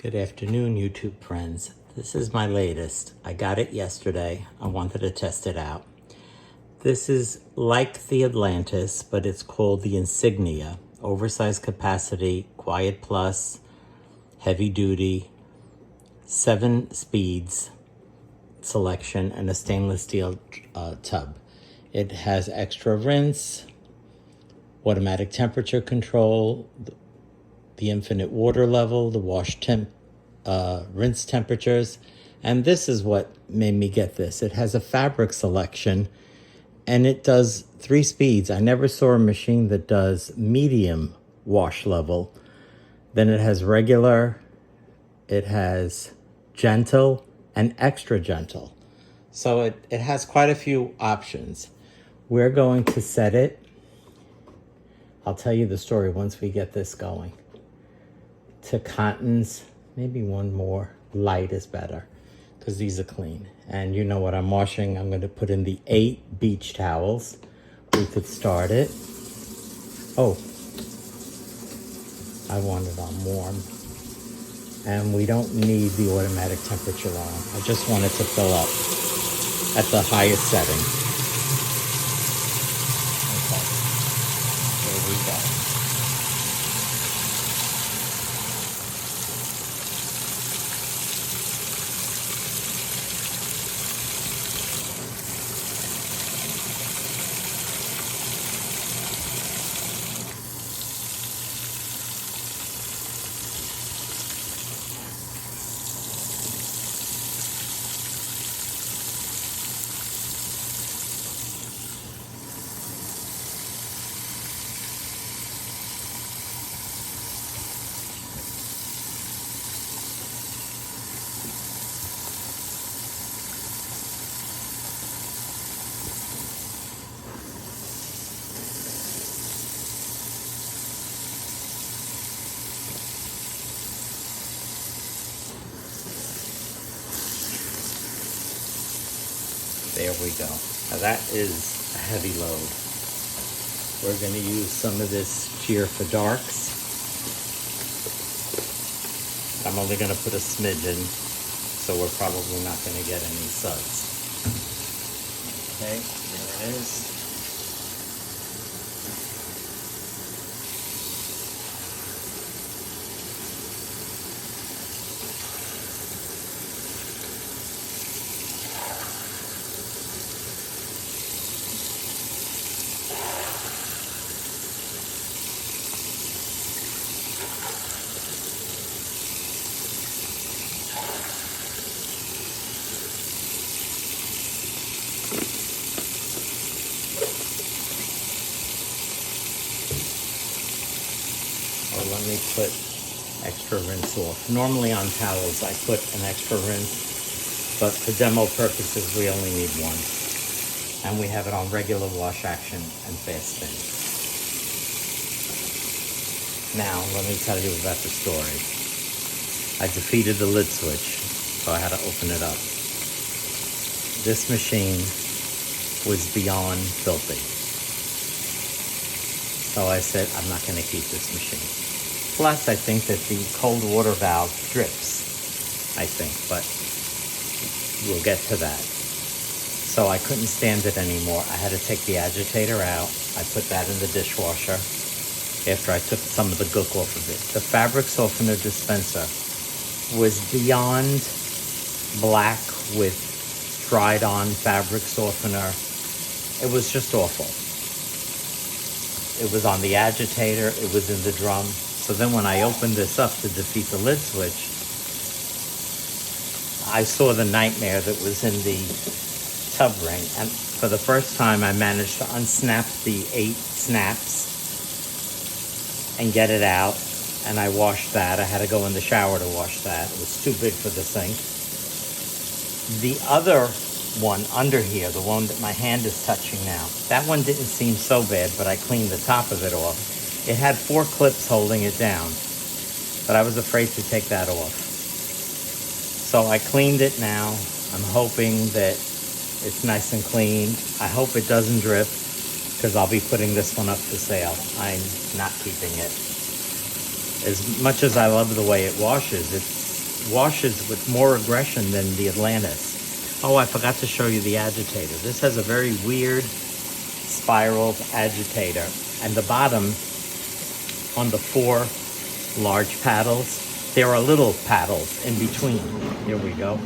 Good afternoon, YouTube friends. This is my latest. I got it yesterday. I wanted to test it out. This is like the Atlantis, but it's called the Insignia. Oversized capacity, quiet plus, heavy duty, 7 speeds selection, and a stainless steel tub. It has extra rinse, automatic temperature control, the infinite water level, the rinse temperatures. And this is what made me get this. It has a fabric selection and it does 3 speeds. I never saw a machine that does medium wash level. Then it has regular, it has gentle, and extra gentle. So it has quite a few options. We're going to set it. I'll tell you the story once we get this going. To cottons, maybe one more. Light is better because these are clean. And you know what I'm washing. I'm going to put in the 8 beach towels. We could start it. Oh, I want it on warm. And we don't need the automatic temperature on. I just want it to fill up at the highest setting. Okay, here we go. There we go. Now that is a heavy load. We're going to use some of this Cheer for Darks. I'm only going to put a smidgen, so we're probably not going to get any suds. Okay, there it is. Or let me put extra rinse off. Normally on towels I put an extra rinse, but for demo purposes we only need one. And we have it on regular wash action and fast spin. Now let me tell you about the story. I defeated the lid switch, so I had to open it up. This machine was beyond filthy. So I said, I'm not going to keep this machine. Plus, I think that the cold water valve drips, I think, but we'll get to that. So I couldn't stand it anymore. I had to take the agitator out. I put that in the dishwasher after I took some of the gook off of it. The fabric softener dispenser was beyond black with dried on fabric softener. It was just awful. It was on the agitator, it was in the drum. So then when I opened this up to defeat the lid switch, I saw the nightmare that was in the tub ring. And for the first time, I managed to unsnap the 8 snaps and get it out. And I washed that. I had to go in the shower to wash that. It was too big for the sink. The other one under here, the one that my hand is touching now, that one didn't seem so bad, but I cleaned the top of it off. It had 4 clips holding it down, but I was afraid to take that off. So I cleaned it now. I'm hoping that it's nice and clean. I hope it doesn't drip – because I'll be putting this one up for sale. I'm not keeping it. As much as I love the way it washes with more aggression than the Atlantis. Oh, I forgot to show you the agitator. This has a very weird spiral agitator. And the bottom, on the 4 large paddles, there are little paddles in between. Here we go.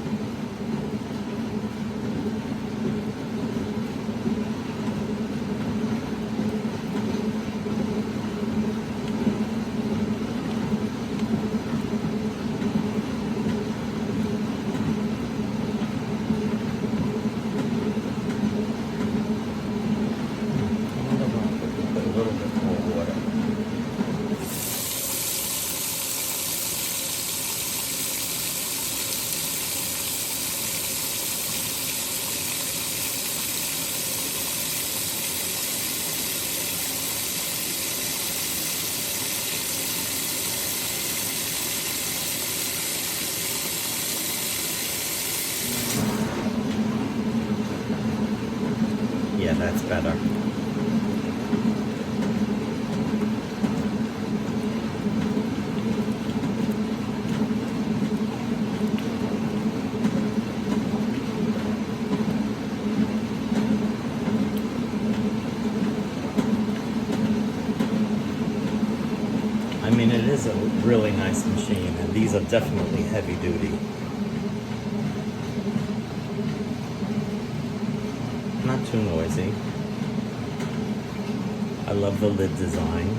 Yeah, that's better. I mean, it is a really nice machine, and these are definitely heavy duty. Not too noisy. I love the lid design.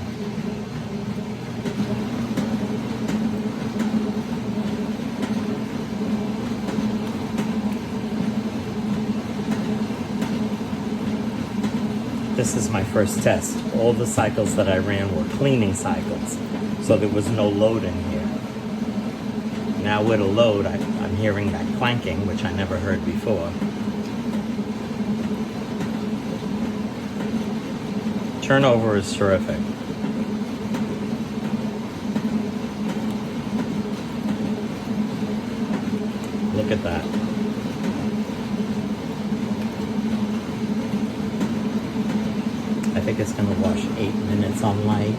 This is my first test. All the cycles that I ran were cleaning cycles, so there was no load in here. Now with a load, I'm hearing that clanking, which I never heard before. Turnover is terrific. Look at that. I think it's going to wash 8 minutes on light.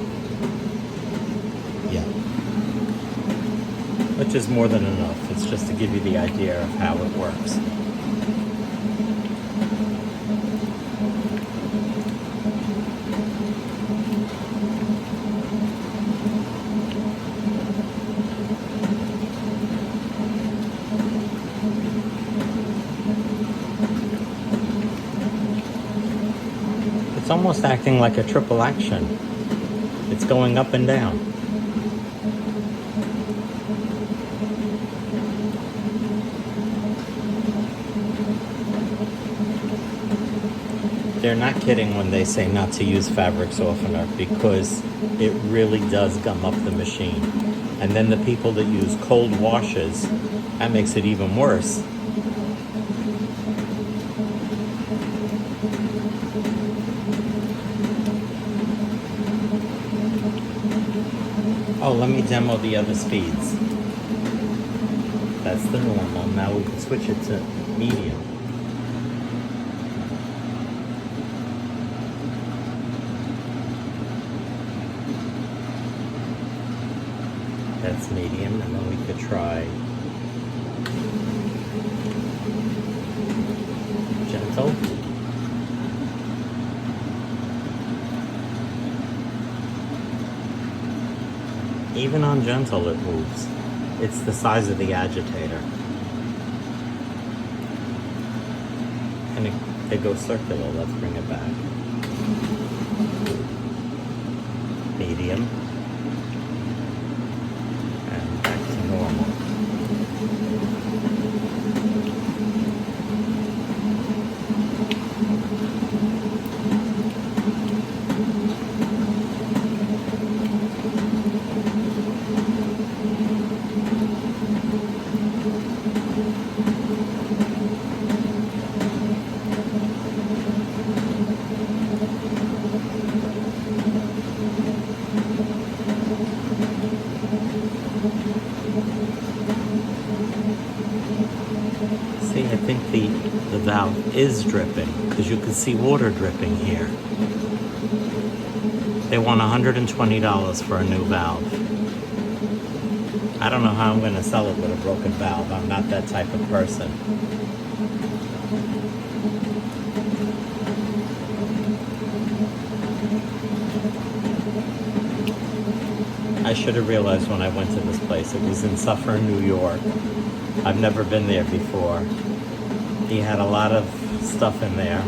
Yeah. Which is more than enough. It's just to give you the idea of how it works. It's almost acting like a triple action. It's going up and down. They're not kidding when they say not to use fabric softener, because it really does gum up the machine. And then the people that use cold washes, that makes it even worse. Oh, let me demo the other speeds. That's the normal. Now we can switch it to medium. That's medium, and then we could try gentle. Even on gentle it moves. It's the size of the agitator. And it goes circular. Let's bring it back. Medium. And back to normal. See, I think the valve is dripping, because you can see water dripping here. They want $120 for a new valve. I don't know how I'm going to sell it with a broken valve. I'm not that type of person. I should have realized when I went to this place. It was in Suffern, New York. I've never been there before. He had a lot of stuff in there,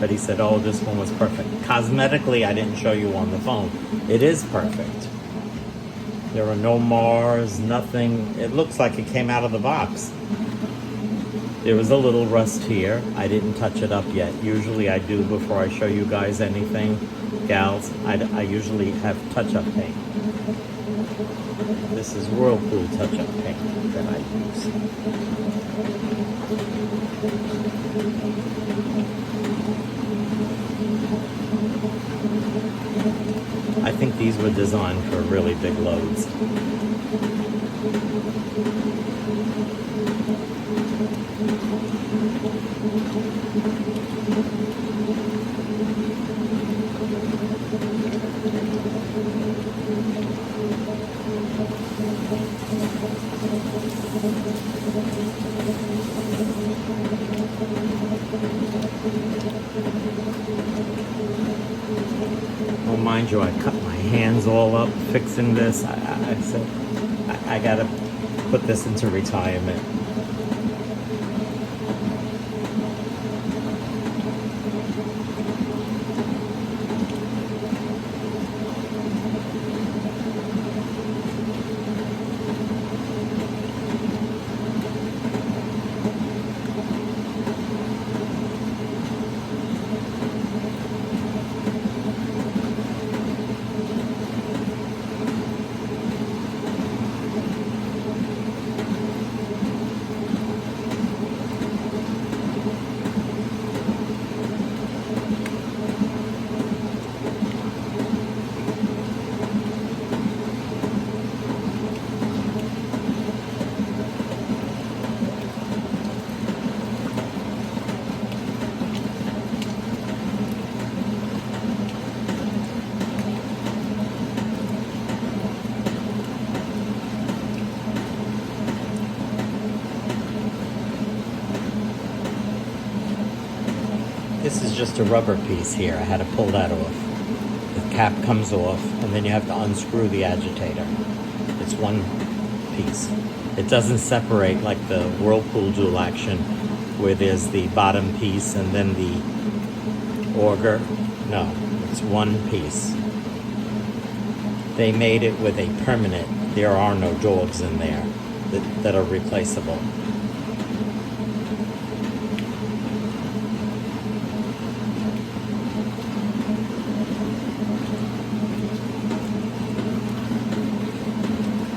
but he said, oh, this one was perfect. Cosmetically, I didn't show you on the phone. It is perfect. There are no mars, nothing. It looks like it came out of the box. There was a little rust here. I didn't touch it up yet. Usually I do before I show you guys anything. Gals, I usually have touch-up paint. This is Whirlpool touch-up paint that I use. I think these were designed for really big loads. Oh, mind you, I cut my hands all up fixing this. I said, I gotta put this into retirement. This is just a rubber piece here. I had to pull that off. The cap comes off, and then you have to unscrew the agitator. It's one piece. It doesn't separate like the Whirlpool dual action, where there's the bottom piece and then the auger. No, it's one piece. They made it with a permanent. There are no dogs in there that are replaceable.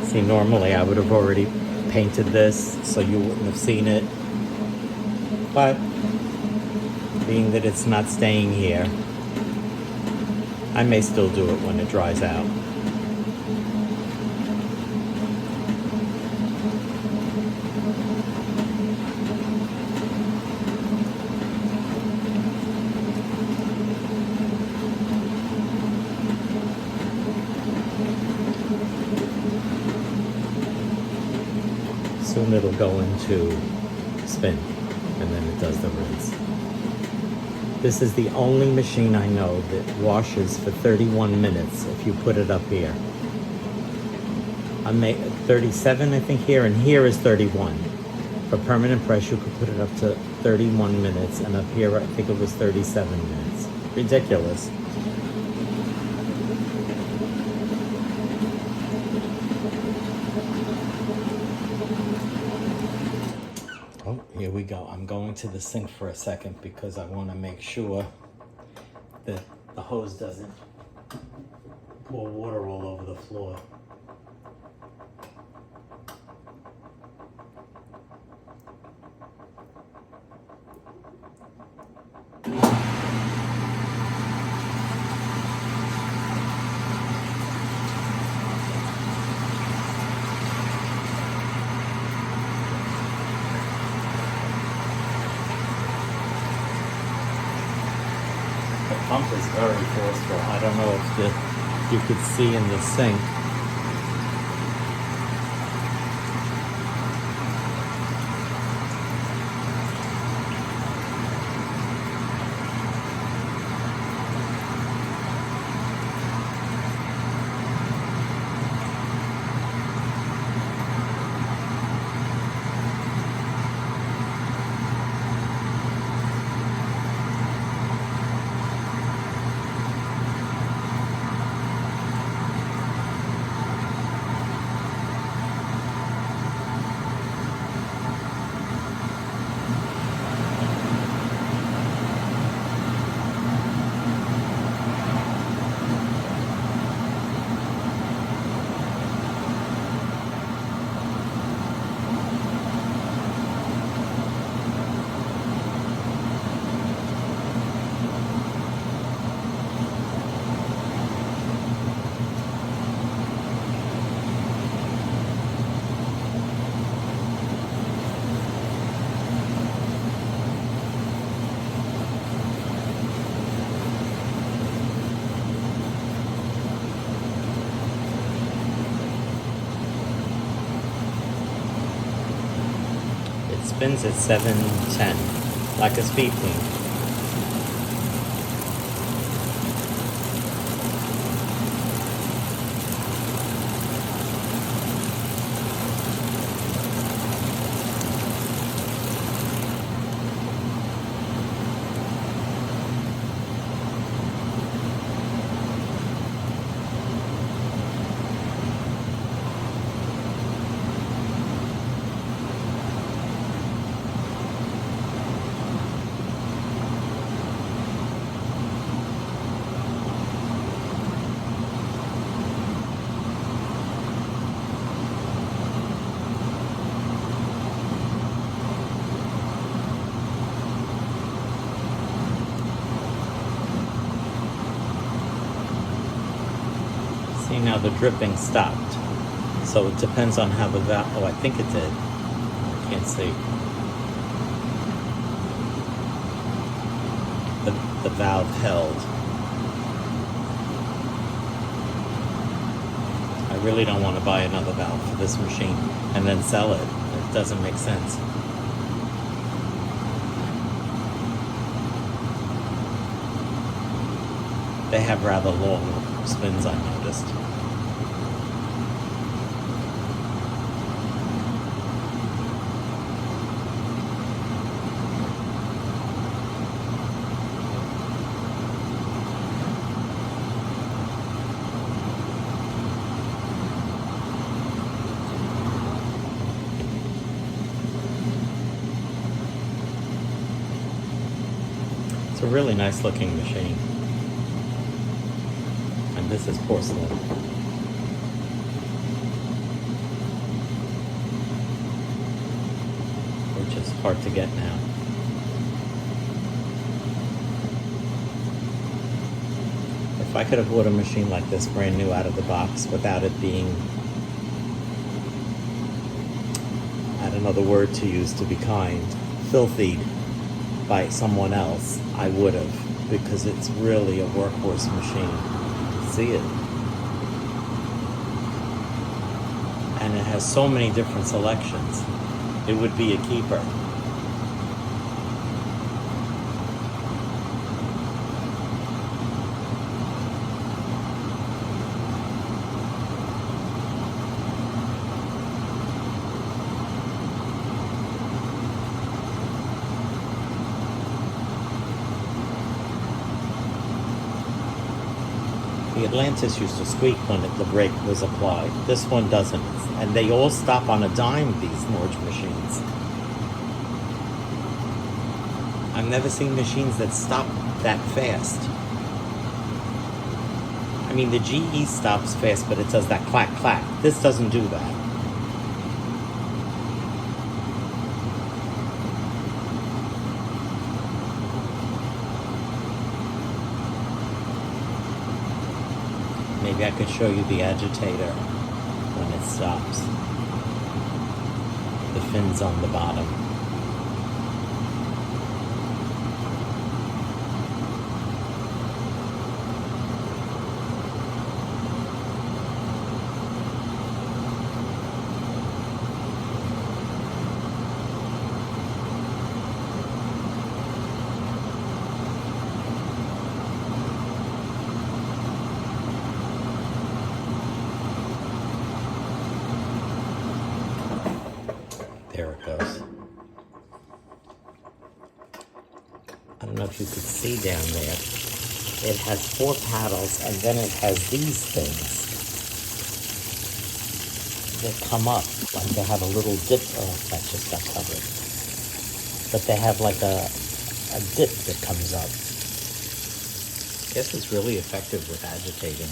See, normally I would have already painted this so you wouldn't have seen it, but being that it's not staying here, I may still do it when it dries out. Soon it'll go into spin, and then it does the rinse. This is the only machine I know that washes for 31 minutes if you put it up here. I made 37, I think, here, and here is 31. For permanent press, you could put it up to 31 minutes, and up here, I think it was 37 minutes. Ridiculous. Oh, here we go. I'm going to the sink for a second because I want to make sure that the hose doesn't pour water all over the floor. The pump is very forceful. I don't know if you could see in the sink. spins at 710, like a speed queen. See, now the dripping stopped. So it depends on how the valve, oh, I think it did. I can't see. The valve held. I really don't want to buy another valve for this machine and then sell it. It doesn't make sense. They have rather long spins, I noticed. It's a really nice looking machine. And this is porcelain. Which is hard to get now. If I could have bought a machine like this brand new out of the box without it being, I don't know the word to use to be kind, filthied by someone else, I would have, because it's really a workhorse machine. See it? And it has so many different selections. It would be a keeper. The Atlantis used to squeak when the brake was applied. This one doesn't. And they all stop on a dime, these Norge machines. I've never seen machines that stop that fast. I mean, the GE stops fast, but it does that clack, clack. This doesn't do that. Maybe I could show you the agitator when it stops. The fins on the bottom. There it goes. I don't know if you could see down there. It has 4 paddles, and then it has these things that come up. Like they have a little dip. Oh, that just got covered. But they have like a dip that comes up. I guess it's really effective with agitating.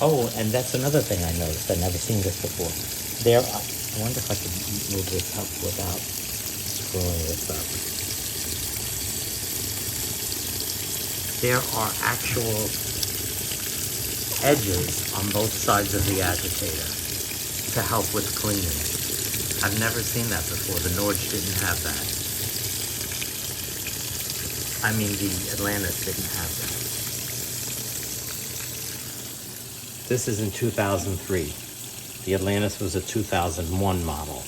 Oh, and that's another thing I noticed. I've never seen this before. There are, I wonder if I could move this up without screwing this up. There are actual edges on both sides of the agitator to help with cleaning. I've never seen that before. The Norge didn't have that. I mean, the Atlantis didn't have that. This is in 2003. The Atlantis was a 2001 model.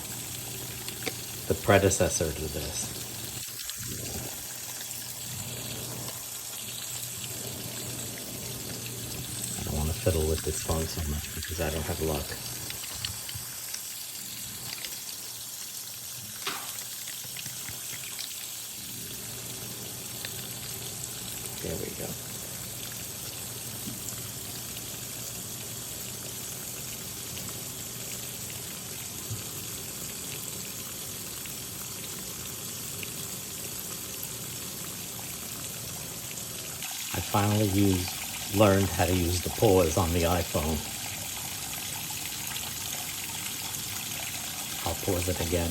the predecessor to this. I don't want to fiddle with this phone so much because I don't have luck. There we go. I finally learned how to use the pause on the iPhone. I'll pause it again.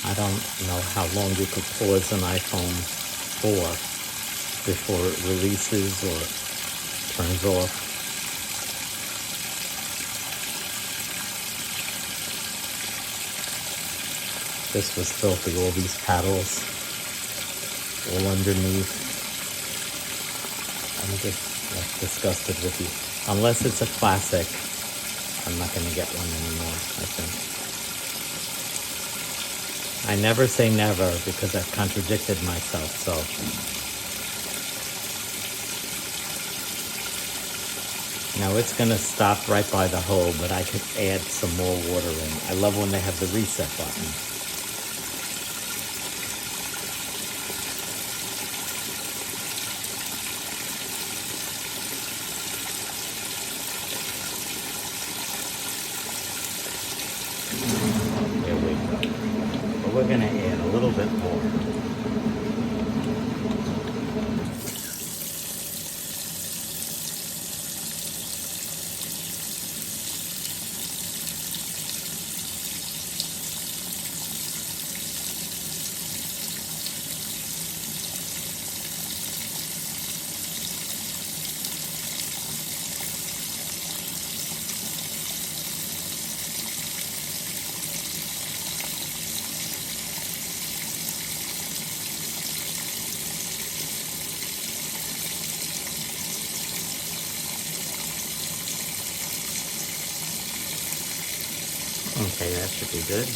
I don't know how long you could pause an iPhone for before it releases or turns off. This was filthy, all these paddles all underneath. I'm just disgusted with you. Unless it's a classic, I'm not going to get one anymore, I think. I never say never because I've contradicted myself, so. Now it's going to stop right by the hole, but I could add some more water in. I love when they have the reset button. There we go. But we're going to add a little bit more. Okay, that should be good.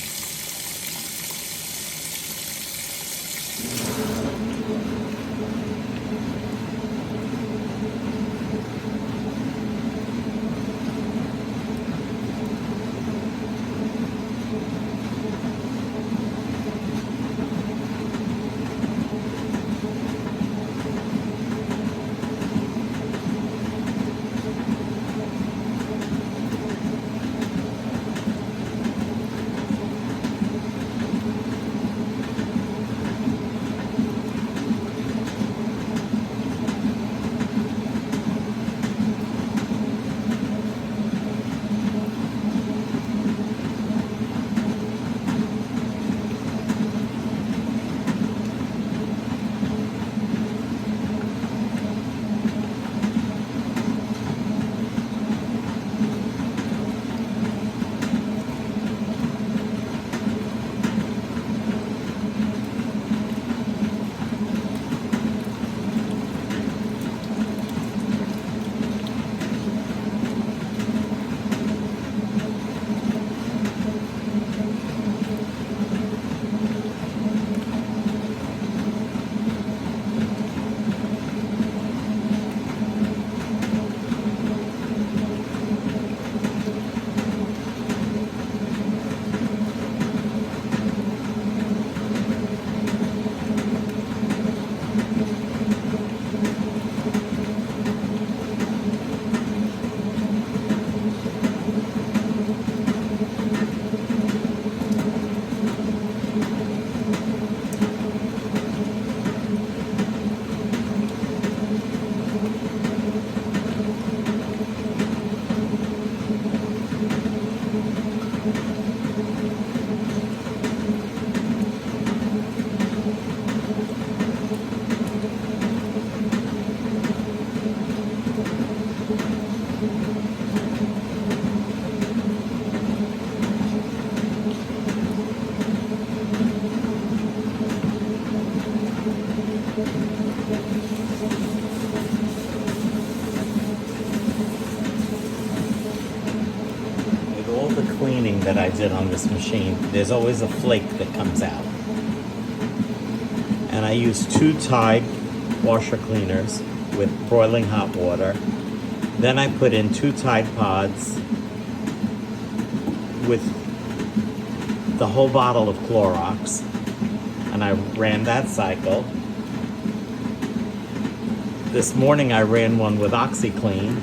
thing that I did on this machine. There's always a flake that comes out. And I use 2 Tide washer cleaners with boiling hot water. Then I put in 2 Tide Pods with the whole bottle of Clorox, and I ran that cycle. This morning I ran one with OxyClean,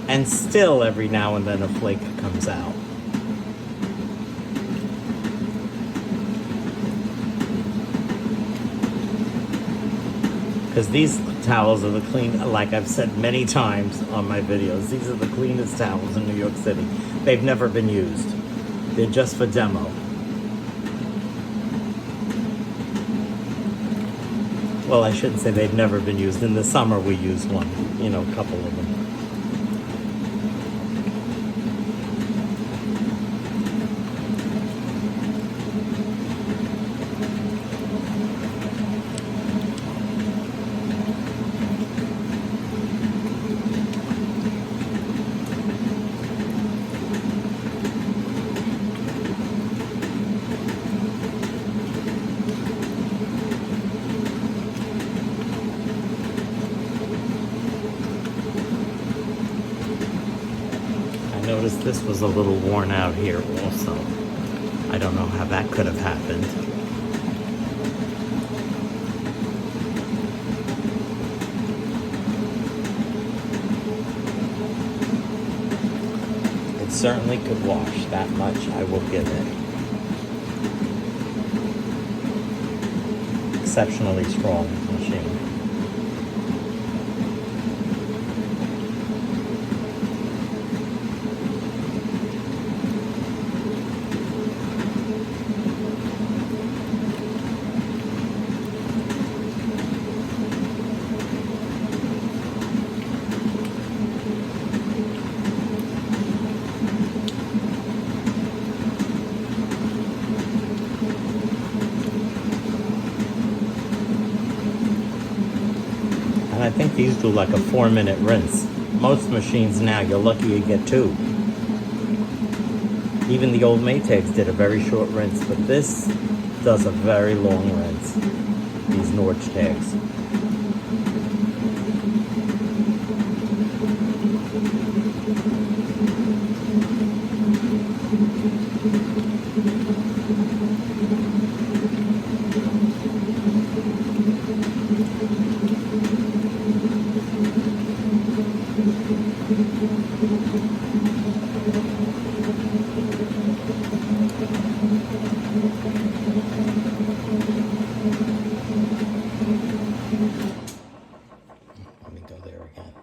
and still every now and then a flake comes out. Because these towels are the clean, like I've said many times on my videos, these are the cleanest towels in New York City. They've never been used. They're just for demo. Well, I shouldn't say they've never been used. In the summer we use one, you know, a couple of them. Notice this was a little worn out here also. I don't know how that could have happened. It certainly could wash, that much I will give it. Exceptionally strong machine. I think these do like a 4-minute rinse. Most machines now, you're lucky you get 2. Even the old Maytags did a very short rinse, but this does a very long rinse. These Norge tags. Let me go there again.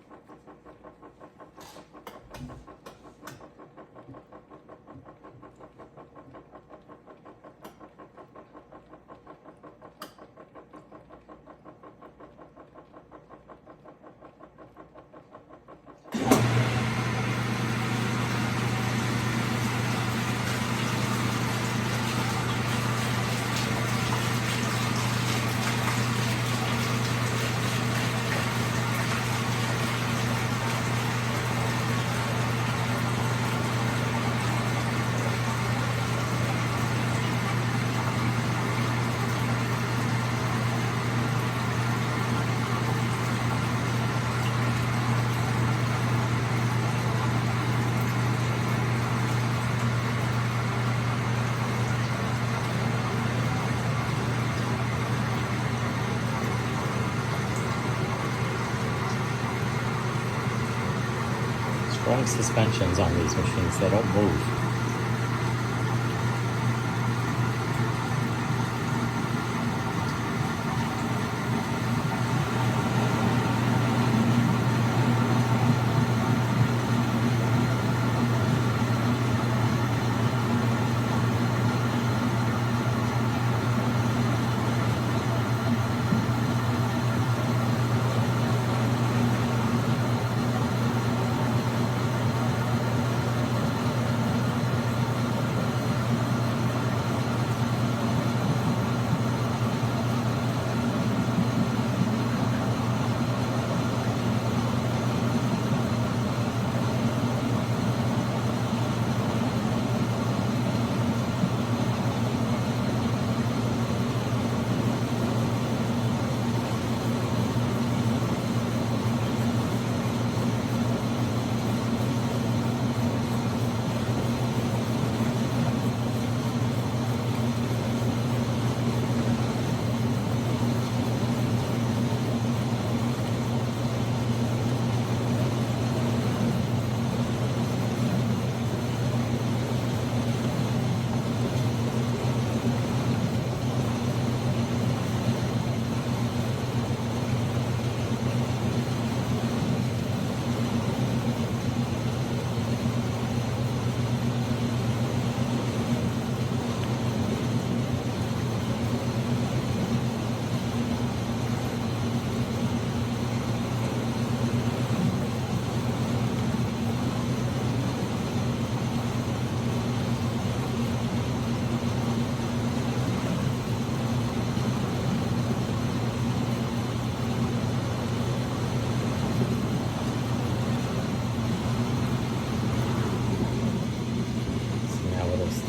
Strong suspensions on these machines, they don't move.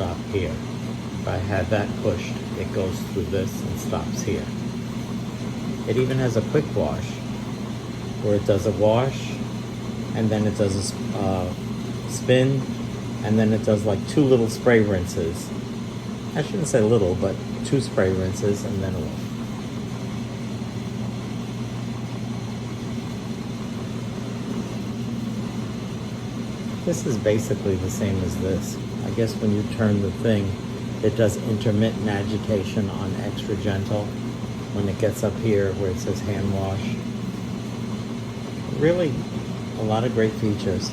stop here. If I had that pushed, it goes through this and stops here. It even has a quick wash where it does a wash and then it does a spin and then it does like 2 little spray rinses. I shouldn't say little, but 2 spray rinses and then a wash. This is basically the same as this. I guess when you turn the thing, it does intermittent agitation on extra gentle when it gets up here where it says hand wash. Really, a lot of great features.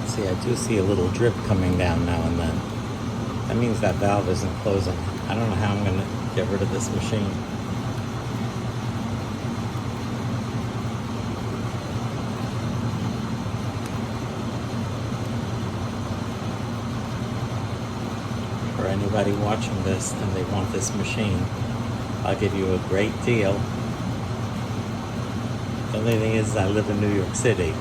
See, I do see a little drip coming down now and then. That means that valve isn't closing. I don't know how I'm going to get rid of this machine. For anybody watching this and they want this machine, I'll give you a great deal. The only thing is I live in New York City.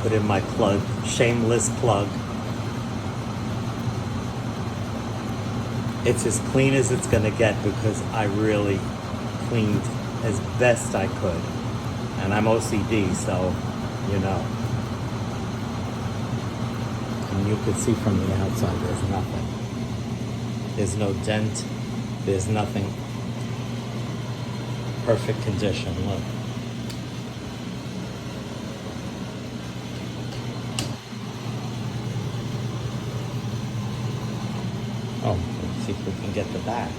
Put in my plug, shameless plug. It's as clean as it's gonna get because I really cleaned as best I could. And I'm OCD, so, you know. And you can see from the outside, there's nothing. There's no dent, there's nothing. Perfect condition, look. Oh, let's see if we can get the back.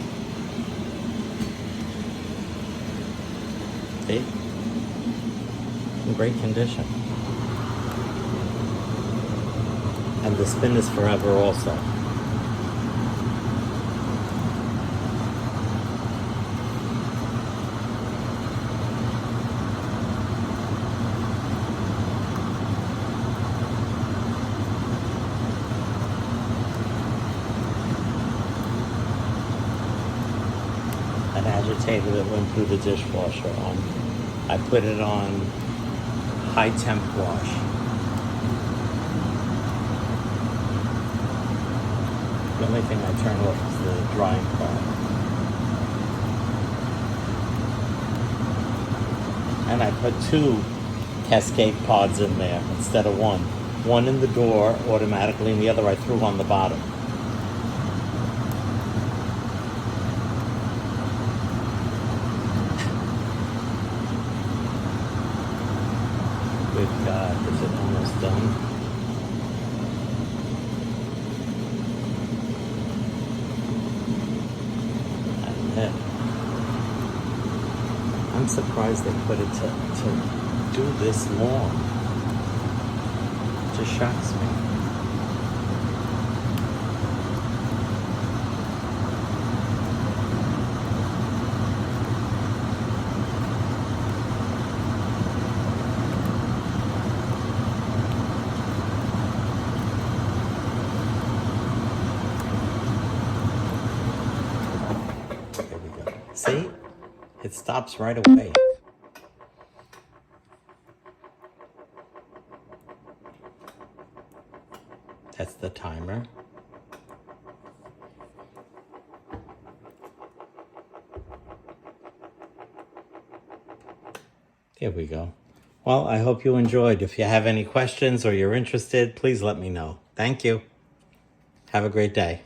See? In great condition. And the spin is forever also. An agitator that went through the dishwasher on. I put it on high temp wash. The only thing I turn off is the drying part. And I put 2 cascade pods in there instead of 1. one in the door automatically and the other I threw on the bottom. Good God, is it almost done? That's it. I'm surprised they put it to do this long. It just shocks me. There we go. See? It stops right away. That's the timer. There we go. Well, I hope you enjoyed. If you have any questions or you're interested, please let me know. Thank you. Have a great day.